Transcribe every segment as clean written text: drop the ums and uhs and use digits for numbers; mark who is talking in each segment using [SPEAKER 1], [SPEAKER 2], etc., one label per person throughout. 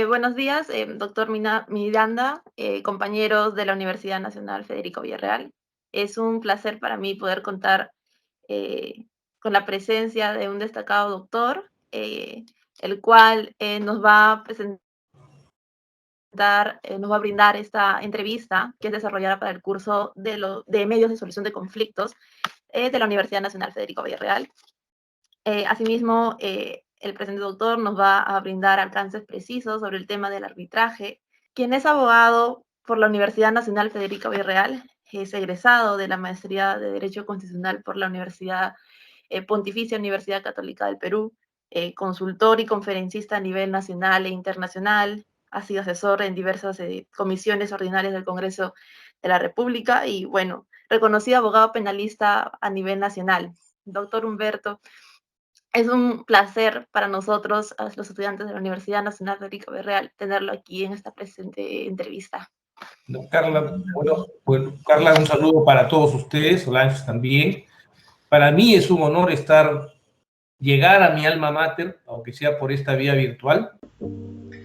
[SPEAKER 1] Buenos días, doctor Miranda, compañeros de la Universidad Nacional Federico Villarreal. Es un placer para mí poder contar eh, con la presencia de un destacado doctor, el cual nos va a presentar, nos va a brindar esta entrevista que es desarrollada para el curso de medios de solución de conflictos de la Universidad Nacional Federico Villarreal. Asimismo, el presente doctor nos va a brindar alcances precisos sobre el tema del arbitraje, quien es abogado por la Universidad Nacional Federico Villarreal, es egresado de la Maestría de Derecho Constitucional por la Universidad Pontificia Universidad Católica del Perú, consultor y conferencista a nivel nacional e internacional, ha sido asesor en diversas comisiones ordinarias del Congreso de la República y, bueno, reconocido abogado penalista a nivel nacional. Doctor Humberto, es un placer para nosotros, los estudiantes de la Universidad Nacional Federico Villarreal, tenerlo aquí en esta presente entrevista.
[SPEAKER 2] No, Carla, bueno, Carla, un saludo para todos ustedes, Solange también. Para mí es un honor llegar a mi alma mater, aunque sea por esta vía virtual.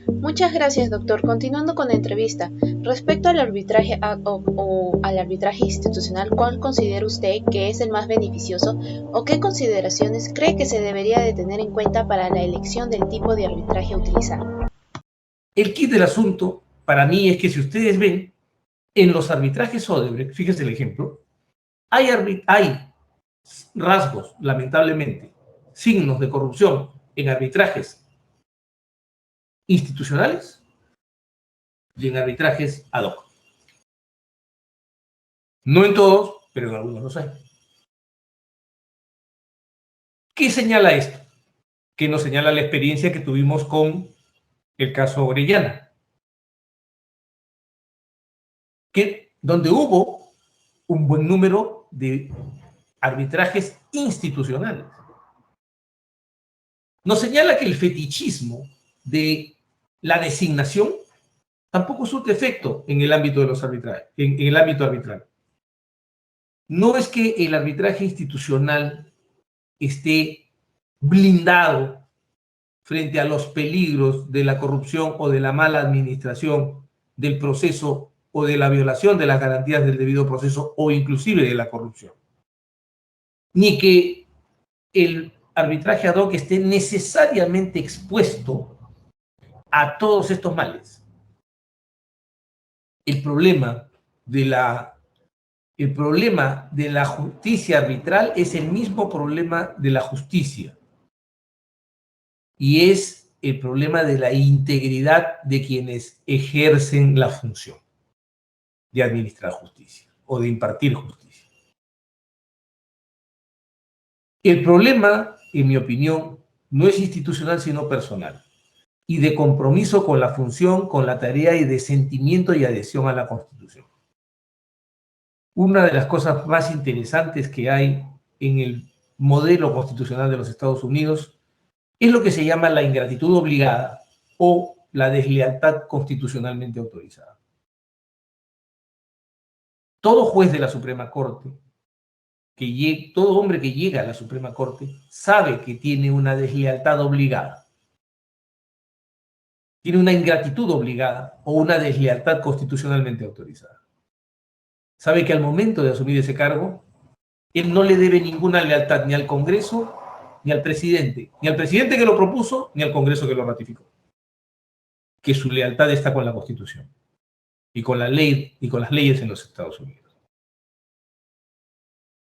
[SPEAKER 3] Muchas gracias, doctor. Continuando con la entrevista, respecto al arbitraje ad hoc o al arbitraje institucional, ¿cuál considera usted que es el más beneficioso o qué consideraciones cree que se debería de tener en cuenta para la elección del tipo de arbitraje a utilizar?
[SPEAKER 2] El kit del asunto para mí es que si ustedes ven, en los arbitrajes Odebrecht, fíjense el ejemplo, hay rasgos, lamentablemente, signos de corrupción en arbitrajes institucionales y en arbitrajes ad hoc. No en todos, pero en algunos los hay. ¿Qué señala esto? Que nos señala la experiencia que tuvimos con el caso Orellana, donde hubo un buen número de arbitrajes institucionales. Nos señala que el fetichismo de la designación tampoco surte efecto en el ámbito de los arbitrajes, en el ámbito arbitral. No es que el arbitraje institucional esté blindado frente a los peligros de la corrupción o de la mala administración del proceso o de la violación de las garantías del debido proceso o inclusive de la corrupción. Ni que el arbitraje ad hoc esté necesariamente expuesto a todos estos males. El problema de la justicia arbitral es el mismo problema de la justicia. Y es el problema de la integridad de quienes ejercen la función de administrar justicia o de impartir justicia. El problema, en mi opinión, no es institucional sino personal y de compromiso con la función, con la tarea y de sentimiento y adhesión a la Constitución. Una de las cosas más interesantes que hay en el modelo constitucional de los Estados Unidos es lo que se llama la ingratitud obligada o la deslealtad constitucionalmente autorizada. Todo juez de la Suprema Corte, todo hombre que llega a la Suprema Corte, sabe que tiene una deslealtad obligada, tiene una ingratitud obligada o una deslealtad constitucionalmente autorizada. Sabe que al momento de asumir ese cargo, él no le debe ninguna lealtad ni al Congreso, ni al presidente que lo propuso, ni al Congreso que lo ratificó. Que su lealtad está con la Constitución y con la ley y con las leyes en los Estados Unidos.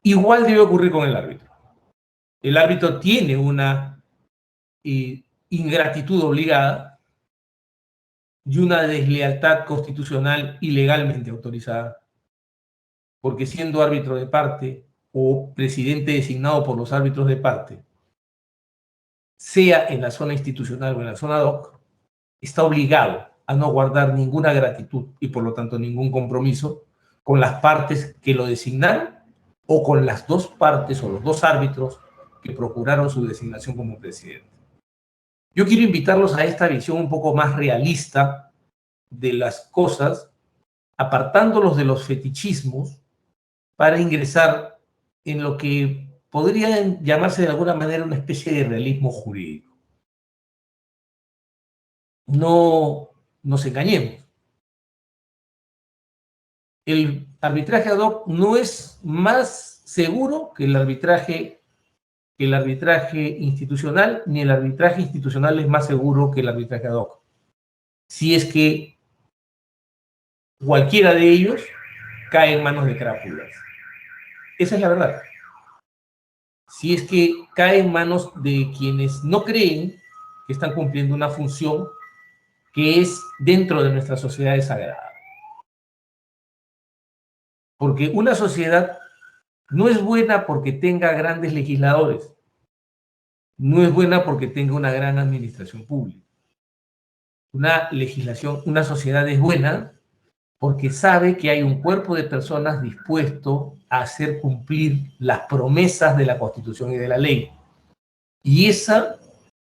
[SPEAKER 2] Igual debe ocurrir con el árbitro. El árbitro tiene una ingratitud obligada y una deslealtad constitucional y legalmente autorizada, porque siendo árbitro de parte o presidente designado por los árbitros de parte, sea en la zona institucional o en la zona ad hoc, está obligado a no guardar ninguna gratitud y por lo tanto ningún compromiso con las partes que lo designaron o con las dos partes o los dos árbitros que procuraron su designación como presidente. Yo quiero invitarlos a esta visión un poco más realista de las cosas, apartándolos de los fetichismos para ingresar en lo que podría llamarse de alguna manera una especie de realismo jurídico. no nos engañemos. El arbitraje ad hoc no es más seguro que el arbitraje institucional, ni el arbitraje institucional es más seguro que el arbitraje ad hoc. Si es que cualquiera de ellos cae en manos de crápulas. Esa es la verdad. Si es que cae en manos de quienes no creen que están cumpliendo una función que es dentro de nuestra sociedad es sagrada. Porque una sociedad no es buena porque tenga grandes legisladores, no es buena porque tenga una gran administración pública. Una sociedad es buena porque sabe que hay un cuerpo de personas dispuesto a hacer cumplir las promesas de la Constitución y de la ley. Y esa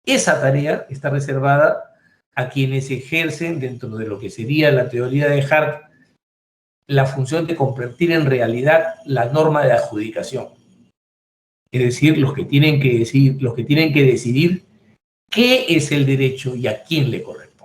[SPEAKER 2] tarea está reservada a quienes ejercen, dentro de lo que sería la teoría de Hart, la función de convertir en realidad la norma de adjudicación. Es decir, los que tienen que decidir qué es el derecho y a quién le corresponde.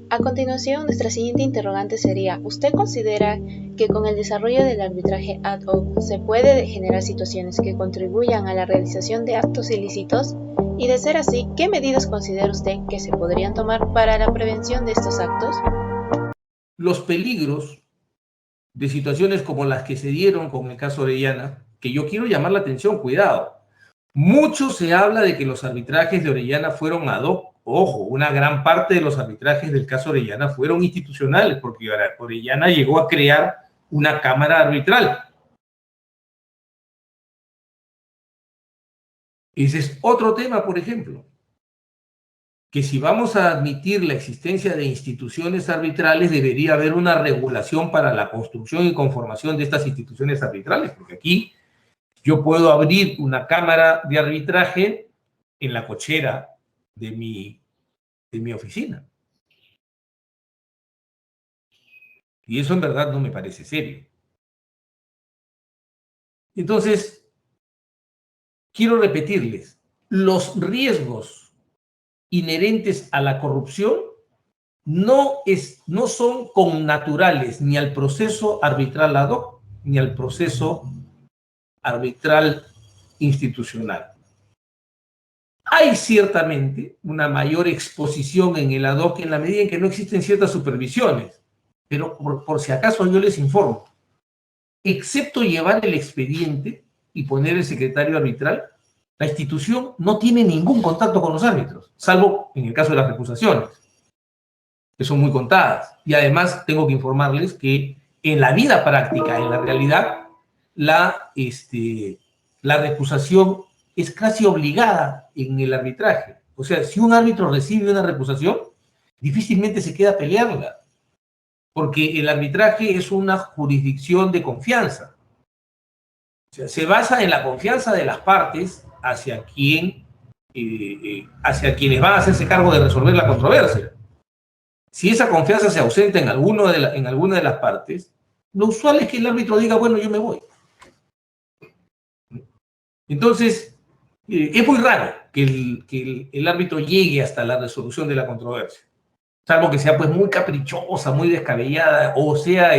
[SPEAKER 3] A continuación, nuestra siguiente interrogante sería, ¿usted considera que con el desarrollo del arbitraje ad hoc se puede generar situaciones que contribuyan a la realización de actos ilícitos? Y de ser así, ¿qué medidas considera usted que se podrían tomar para la prevención de estos actos?
[SPEAKER 2] Los peligros de situaciones como las que se dieron con el caso Orellana, que yo quiero llamar la atención, cuidado. Mucho se habla de que los arbitrajes de Orellana fueron ad hoc. Ojo, una gran parte de los arbitrajes del caso Orellana fueron institucionales, porque Orellana llegó a crear una cámara arbitral. Ese es otro tema, por ejemplo, que si vamos a admitir la existencia de instituciones arbitrales, debería haber una regulación para la construcción y conformación de estas instituciones arbitrales, porque aquí yo puedo abrir una cámara de arbitraje en la cochera de mi oficina. Y eso en verdad no me parece serio. Entonces, quiero repetirles, los riesgos inherentes a la corrupción no son connaturales ni al proceso arbitral ad hoc, ni al proceso arbitral institucional. Hay ciertamente una mayor exposición en el ad hoc en la medida en que no existen ciertas supervisiones, pero por si acaso yo les informo, excepto llevar el expediente y poner el secretario arbitral, la institución no tiene ningún contacto con los árbitros, salvo en el caso de las recusaciones, que son muy contadas. Y además tengo que informarles que en la vida práctica, en la realidad, la recusación es casi obligada en el arbitraje. O sea, si un árbitro recibe una recusación, difícilmente se queda a pelearla, porque el arbitraje es una jurisdicción de confianza. O sea, se basa en la confianza de las partes hacia quienes van a hacerse cargo de resolver la controversia. Si esa confianza se ausenta en alguna de las partes, lo usual es que el árbitro diga, bueno, yo me voy. Entonces, es muy raro que el árbitro llegue hasta la resolución de la controversia, salvo que sea pues muy caprichosa, muy descabellada, o sea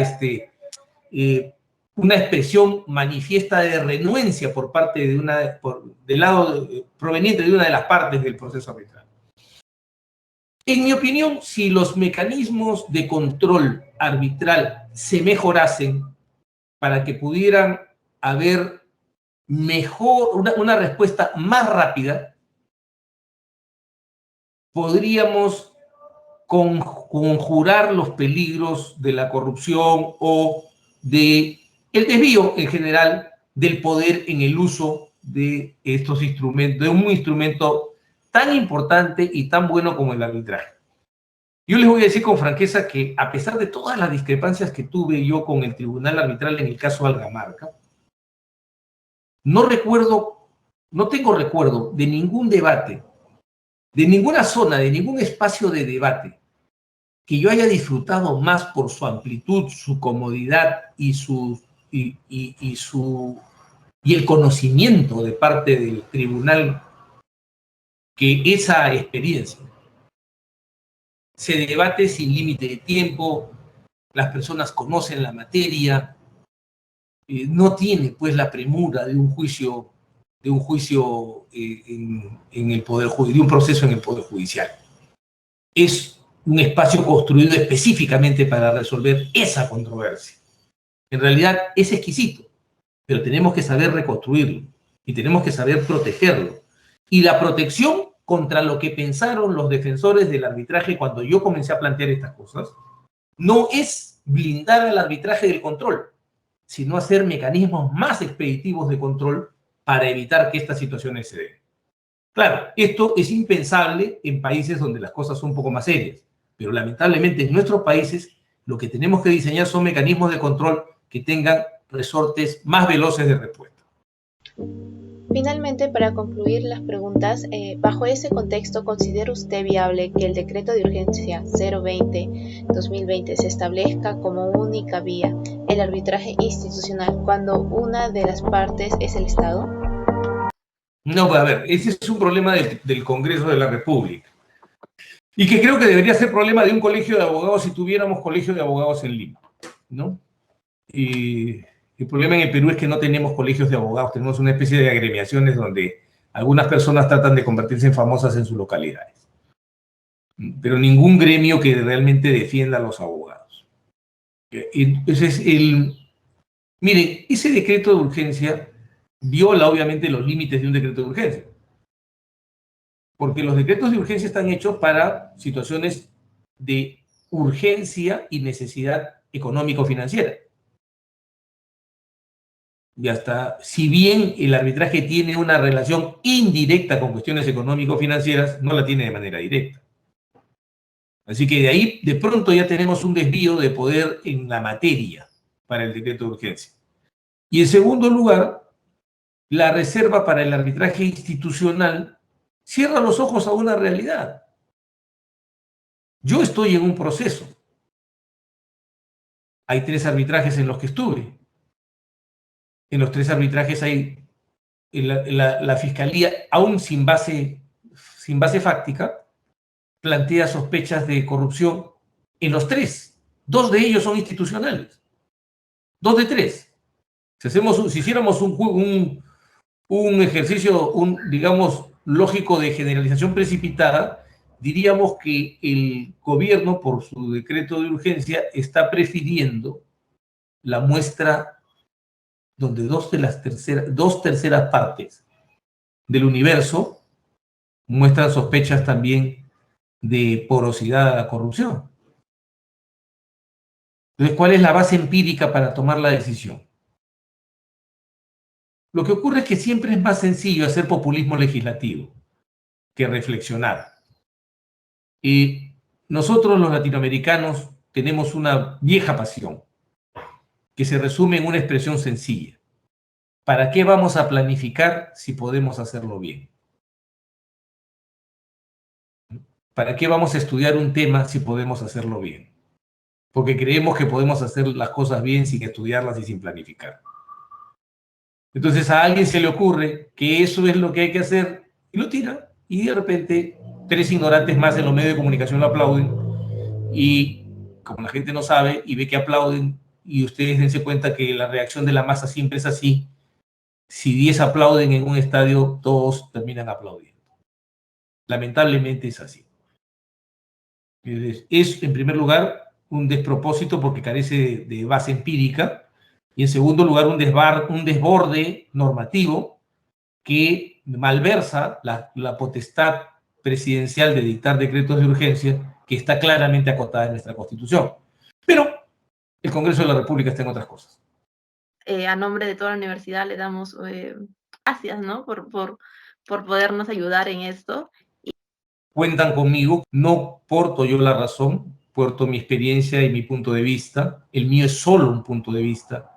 [SPEAKER 2] una expresión manifiesta de renuencia por parte del lado proveniente de una de las partes del proceso arbitral. En mi opinión, si los mecanismos de control arbitral se mejorasen para que pudieran haber una respuesta más rápida, podríamos conjurar los peligros de la corrupción o de el desvío en general del poder en el uso de estos instrumentos, de un instrumento tan importante y tan bueno como el arbitraje. Yo les voy a decir con franqueza que a pesar de todas las discrepancias que tuve yo con el tribunal arbitral en el caso Algamarca, no tengo recuerdo de ningún debate, de ninguna zona, de ningún espacio de debate que yo haya disfrutado más por su amplitud, su comodidad y el conocimiento de parte del tribunal que esa experiencia. se debate sin límite de tiempo, las personas conocen la materia, no tiene pues la premura de un juicio, en el poder de un proceso en el Poder Judicial. Es un espacio construido específicamente para resolver esa controversia. En realidad es exquisito, pero tenemos que saber reconstruirlo y tenemos que saber protegerlo. Y la protección contra lo que pensaron los defensores del arbitraje cuando yo comencé a plantear estas cosas, no es blindar al arbitraje del control, sino hacer mecanismos más expeditivos de control para evitar que estas situaciones se den. Claro, esto es impensable en países donde las cosas son un poco más serias, pero lamentablemente en nuestros países lo que tenemos que diseñar son mecanismos de control que tengan resortes más veloces de respuesta.
[SPEAKER 3] Finalmente, para concluir las preguntas, bajo ese contexto, ¿considera usted viable que el decreto de urgencia 020-2020 se establezca como única vía el arbitraje institucional cuando una de las partes es el Estado?
[SPEAKER 2] No, a ver, ese es un problema del Congreso de la República. Y que creo que debería ser problema de un colegio de abogados si tuviéramos colegio de abogados en Lima, ¿no? Y el problema en el Perú es que no tenemos colegios de abogados, tenemos una especie de agremiaciones donde algunas personas tratan de convertirse en famosas en sus localidades. Pero ningún gremio que realmente defienda a los abogados. Entonces, miren, ese decreto de urgencia viola obviamente los límites de un decreto de urgencia. Porque los decretos de urgencia están hechos para situaciones de urgencia y necesidad económico-financiera. Y hasta, si bien el arbitraje tiene una relación indirecta con cuestiones económico-financieras, no la tiene de manera directa. Así que de ahí, de pronto ya tenemos un desvío de poder en la materia para el decreto de urgencia. Y en segundo lugar, la reserva para el arbitraje institucional cierra los ojos a una realidad. Yo estoy en un proceso. Hay 3 arbitrajes en los que estuve. En los 3 arbitrajes hay la Fiscalía, aún sin base fáctica, plantea sospechas de corrupción en los 3. 2 de ellos son institucionales. 2 de 3. Si hiciéramos un ejercicio, digamos, lógico de generalización precipitada, diríamos que el gobierno, por su decreto de urgencia, está prefiriendo la muestra donde 2 terceras partes del universo muestran sospechas también de porosidad a la corrupción. Entonces, ¿cuál es la base empírica para tomar la decisión? Lo que ocurre es que siempre es más sencillo hacer populismo legislativo que reflexionar. Y nosotros los latinoamericanos tenemos una vieja pasión que se resume en una expresión sencilla. ¿Para qué vamos a planificar si podemos hacerlo bien? ¿Para qué vamos a estudiar un tema si podemos hacerlo bien? Porque creemos que podemos hacer las cosas bien sin estudiarlas y sin planificar. Entonces a alguien se le ocurre que eso es lo que hay que hacer y lo tira. Y de repente 3 ignorantes más en los medios de comunicación lo aplauden. Y como la gente no sabe y ve que aplauden, y ustedes dense cuenta que la reacción de la masa siempre es así, si 10 aplauden en un estadio, todos terminan aplaudiendo. Lamentablemente es así. Es, en primer lugar, un despropósito porque carece de base empírica, y en segundo lugar, un desborde normativo que malversa la potestad presidencial de dictar decretos de urgencia que está claramente acotada en nuestra Constitución. Pero el Congreso de la República está en otras cosas.
[SPEAKER 1] A nombre de toda la universidad le damos gracias, ¿no? por podernos ayudar en esto.
[SPEAKER 2] Cuentan conmigo, no porto yo la razón, porto mi experiencia y mi punto de vista. El mío es solo un punto de vista.